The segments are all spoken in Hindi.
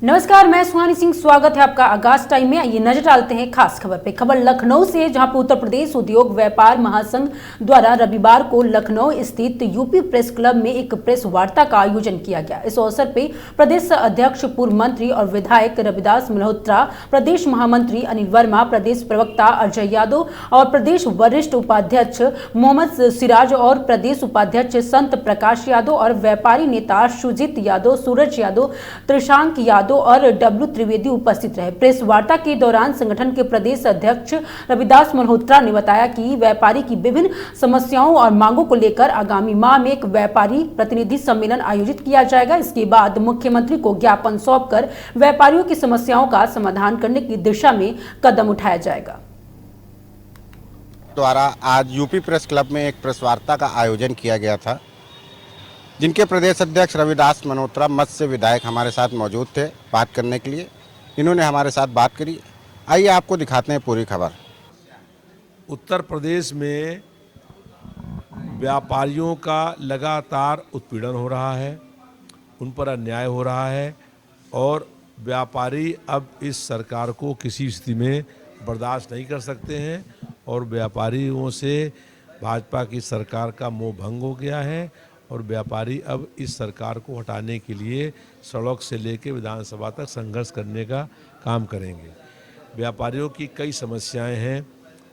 नमस्कार, मैं सुहानी सिंह। स्वागत है आपका आगाज टाइम में। ये नजर डालते हैं खास खबर पे। खबर लखनऊ से, जहां पर उत्तर प्रदेश उद्योग व्यापार महासंघ द्वारा रविवार को लखनऊ स्थित यूपी प्रेस क्लब में एक प्रेस वार्ता का आयोजन किया गया। इस अवसर पे प्रदेश अध्यक्ष, पूर्व मंत्री और विधायक रविदास मल्होत्रा, प्रदेश महामंत्री अनिल वर्मा, प्रदेश प्रवक्ता अजय यादव और प्रदेश वरिष्ठ उपाध्यक्ष मोहम्मद सिराज और प्रदेश उपाध्यक्ष संत प्रकाश यादव और व्यापारी नेता सुजीत यादव, सूरज यादव, त्रिशांक यादव और डब्लू त्रिवेदी उपस्थित रहे। प्रेस वार्ता के दौरान संगठन के प्रदेश अध्यक्ष रविदास मल्होत्रा ने बताया कि व्यापारी की विभिन्न समस्याओं और मांगों को लेकर आगामी माह में एक व्यापारी प्रतिनिधि सम्मेलन आयोजित किया जाएगा। इसके बाद मुख्यमंत्री को ज्ञापन सौंपकर व्यापारियों की समस्याओं का समाधान करने की दिशा में कदम उठाया जाएगा। द्वारा आज यूपी प्रेस क्लब में एक प्रेस वार्ता का आयोजन किया गया था, जिनके प्रदेश अध्यक्ष रविदास मल्होत्रा मत्स्य विधायक हमारे साथ मौजूद थे बात करने के लिए। इन्होंने हमारे साथ बात करी। आइए आपको दिखाते हैं पूरी खबर। उत्तर प्रदेश में व्यापारियों का लगातार उत्पीड़न हो रहा है, उन पर अन्याय हो रहा है और व्यापारी अब इस सरकार को किसी स्थिति में बर्दाश्त नहीं कर सकते हैं और व्यापारियों से भाजपा की सरकार का मोह भंग हो गया है और व्यापारी अब इस सरकार को हटाने के लिए सड़क से लेकर विधानसभा तक संघर्ष करने का काम करेंगे। व्यापारियों की कई समस्याएं हैं,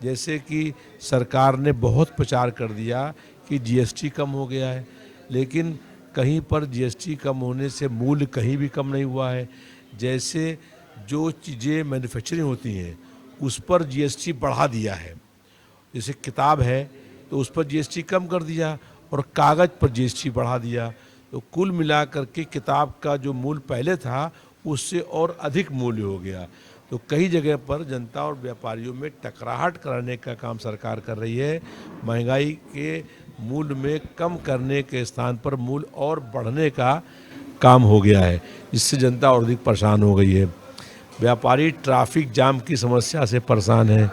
जैसे कि सरकार ने बहुत प्रचार कर दिया कि जीएसटी कम हो गया है, लेकिन कहीं पर जीएसटी कम होने से मूल्य कहीं भी कम नहीं हुआ है। जैसे जो चीज़ें मैन्युफैक्चरिंग होती हैं उस पर जीएसटी बढ़ा दिया है। जैसे किताब है तो उस पर जीएसटी कम कर दिया और कागज़ पर जीएसटी बढ़ा दिया, तो कुल मिलाकर के किताब का जो मूल्य पहले था उससे और अधिक मूल्य हो गया। तो कई जगह पर जनता और व्यापारियों में टकराहट कराने का काम सरकार कर रही है। महंगाई के मूल्य में कम करने के स्थान पर मूल्य और बढ़ने का काम हो गया है, जिससे जनता और अधिक परेशान हो गई है। व्यापारी ट्रैफिक जाम की समस्या से परेशान है।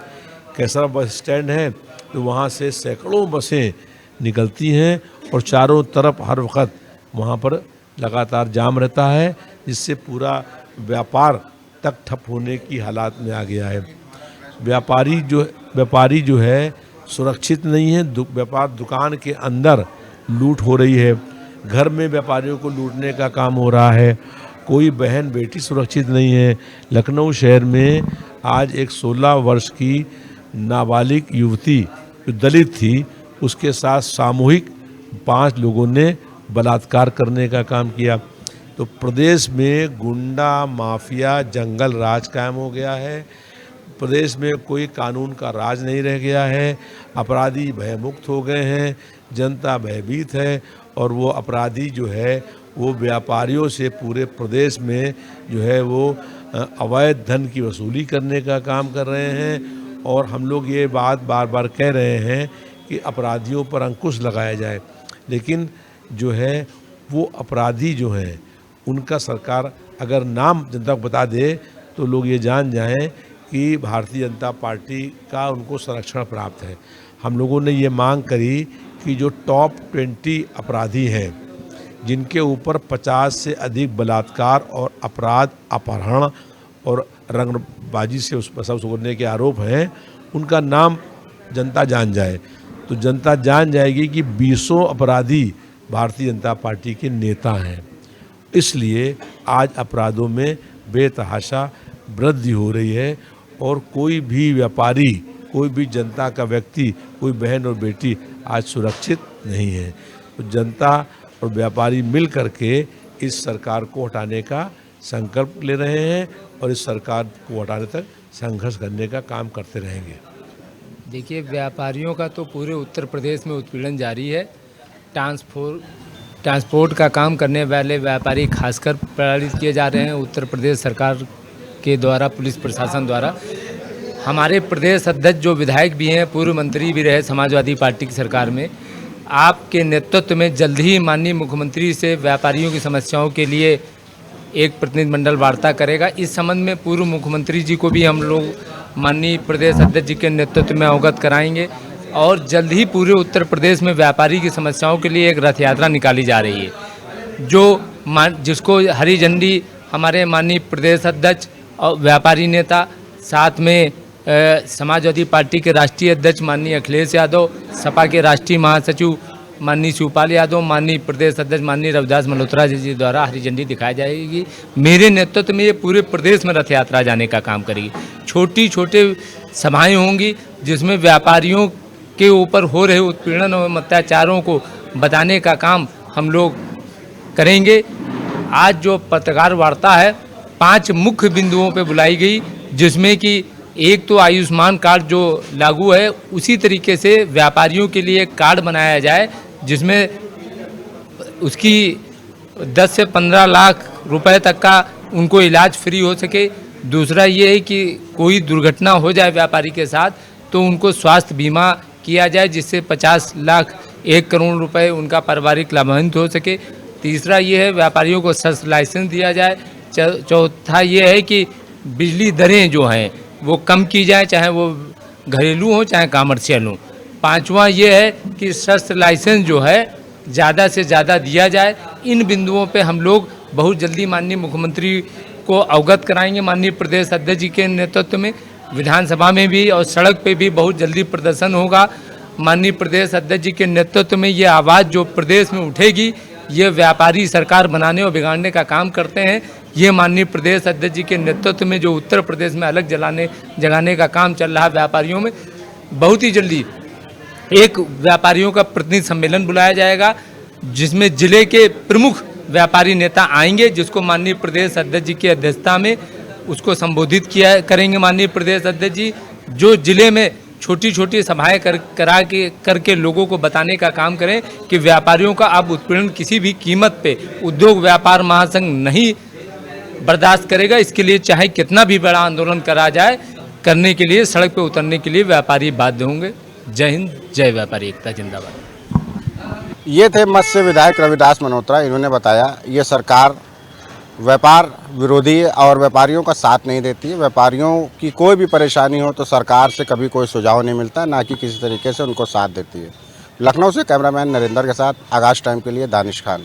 कैसरा बस स्टैंड है तो वहाँ से सैकड़ों बसें निकलती हैं और चारों तरफ हर वक्त वहाँ पर लगातार जाम रहता है, जिससे पूरा व्यापार तक ठप होने की हालात में आ गया है। व्यापारी जो है सुरक्षित नहीं है। व्यापार दुकान के अंदर लूट हो रही है, घर में व्यापारियों को लूटने का काम हो रहा है। कोई बहन बेटी सुरक्षित नहीं है। लखनऊ शहर में आज एक 16 वर्ष की नाबालिग युवती जो दलित थी, उसके साथ सामूहिक 5 लोगों ने बलात्कार करने का काम किया। तो प्रदेश में गुंडा माफिया जंगल राज कायम हो गया है। प्रदेश में कोई कानून का राज नहीं रह गया है। अपराधी भयमुक्त हो गए हैं, जनता भयभीत है और वो अपराधी जो है वो व्यापारियों से पूरे प्रदेश में जो है वो अवैध धन की वसूली करने का काम कर रहे हैं। और हम लोग ये बात बार बार कह रहे हैं कि अपराधियों पर अंकुश लगाया जाए, लेकिन जो है वो अपराधी जो हैं उनका सरकार अगर नाम जनता को बता दे तो लोग ये जान जाएं कि भारतीय जनता पार्टी का उनको संरक्षण प्राप्त है। हम लोगों ने ये मांग करी कि जो टॉप 20 अपराधी हैं, जिनके ऊपर 50 से अधिक बलात्कार और अपराध, अपहरण और रंगबाजी से उस पर करने के आरोप हैं, उनका नाम जनता जान जाए। तो जनता जान जाएगी कि 20 अपराधी भारतीय जनता पार्टी के नेता हैं। इसलिए आज अपराधों में बेतहाशा वृद्धि हो रही है और कोई भी व्यापारी, कोई भी जनता का व्यक्ति, कोई बहन और बेटी आज सुरक्षित नहीं है। तो जनता और व्यापारी मिल करके इस सरकार को हटाने का संकल्प ले रहे हैं और इस सरकार को हटाने तक संघर्ष करने का काम करते रहेंगे। देखिए, व्यापारियों का तो पूरे उत्तर प्रदेश में उत्पीड़न जारी है। ट्रांसपोर्ट का काम करने वाले व्यापारी खासकर प्रताड़ित किए जा रहे हैं उत्तर प्रदेश सरकार के द्वारा, पुलिस प्रशासन द्वारा। हमारे प्रदेश अध्यक्ष जो विधायक भी हैं, पूर्व मंत्री भी रहे समाजवादी पार्टी की सरकार में, आपके नेतृत्व में जल्द ही माननीय मुख्यमंत्री से व्यापारियों की समस्याओं के लिए एक प्रतिनिधिमंडल वार्ता करेगा। इस संबंध में पूर्व मुख्यमंत्री जी को भी हम लोग माननीय प्रदेश अध्यक्ष जी के नेतृत्व में अवगत कराएंगे और जल्द ही पूरे उत्तर प्रदेश में व्यापारी की समस्याओं के लिए एक रथ यात्रा निकाली जा रही है, जिसको हरी झंडी हमारे माननीय प्रदेश अध्यक्ष और व्यापारी नेता, साथ में समाजवादी पार्टी के राष्ट्रीय अध्यक्ष माननीय अखिलेश यादव, सपा के राष्ट्रीय महासचिव माननीय शिवपाल यादव, माननीय प्रदेश अध्यक्ष माननीय रविदास मल्होत्रा जी द्वारा हरी झंडी दिखाई जाएगी। मेरे नेतृत्व में ये पूरे प्रदेश में रथ यात्रा जाने का काम करेगी। छोटी छोटे सभाएं होंगी जिसमें व्यापारियों के ऊपर हो रहे उत्पीड़न और अत्याचारों को बताने का काम हम लोग करेंगे। आज जो पत्रकार वार्ता है 5 मुख्य बिंदुओं पे बुलाई गई, जिसमें कि एक तो आयुष्मान कार्ड जो लागू है उसी तरीके से व्यापारियों के लिए एक कार्ड बनाया जाए जिसमें उसकी 10 से 15 लाख रुपए तक का उनको इलाज फ्री हो सके। दूसरा ये है कि कोई दुर्घटना हो जाए व्यापारी के साथ तो उनको स्वास्थ्य बीमा किया जाए जिससे 50 लाख 1 करोड़ रुपए उनका पारिवारिक लाभान्वित हो सके। तीसरा ये है व्यापारियों को सस्ता लाइसेंस दिया जाए। चौथा ये है कि बिजली दरें जो हैं वो कम की जाए, चाहे वो घरेलू हो चाहे कमर्शियल हो। पांचवा ये है कि सस्ता लाइसेंस जो है ज़्यादा से ज़्यादा दिया जाए। इन बिंदुओं पे हम लोग बहुत जल्दी माननीय मुख्यमंत्री को अवगत कराएंगे। माननीय प्रदेश अध्यक्ष जी के नेतृत्व में विधानसभा में भी और सड़क पे भी बहुत जल्दी प्रदर्शन होगा। माननीय प्रदेश अध्यक्ष जी के नेतृत्व में ये आवाज़ जो प्रदेश में उठेगी, ये व्यापारी सरकार बनाने और बिगाड़ने का काम करते हैं। ये माननीय प्रदेश अध्यक्ष जी के नेतृत्व में जो उत्तर प्रदेश में अलग जगाने का काम चल रहा है व्यापारियों में, बहुत ही जल्दी एक व्यापारियों का प्रतिनिधि सम्मेलन बुलाया जाएगा जिसमें जिले के प्रमुख व्यापारी नेता आएंगे, जिसको माननीय प्रदेश अध्यक्ष जी की अध्यक्षता में उसको संबोधित करेंगे माननीय प्रदेश अध्यक्ष जी। जो जिले में छोटी छोटी सभाएं करके लोगों को बताने का काम करें कि व्यापारियों का अब उत्पीड़न किसी भी कीमत पे उद्योग व्यापार महासंघ नहीं बर्दाश्त करेगा। इसके लिए चाहे कितना भी बड़ा आंदोलन करा जाए, करने के लिए सड़क पे उतरने के लिए व्यापारी बाध्य होंगे। जय हिंद, जय व्यापारी एकता जिंदाबाद। ये थे मत्स्य विधायक रविदास मल्होत्रा। इन्होंने बताया ये सरकार व्यापार विरोधी है और व्यापारियों का साथ नहीं देती है। व्यापारियों की कोई भी परेशानी हो तो सरकार से कभी कोई सुझाव नहीं मिलता, ना कि किसी तरीके से उनको साथ देती है। लखनऊ से कैमरामैन नरेंद्र के साथ आगाज टाइम के लिए दानिश खान।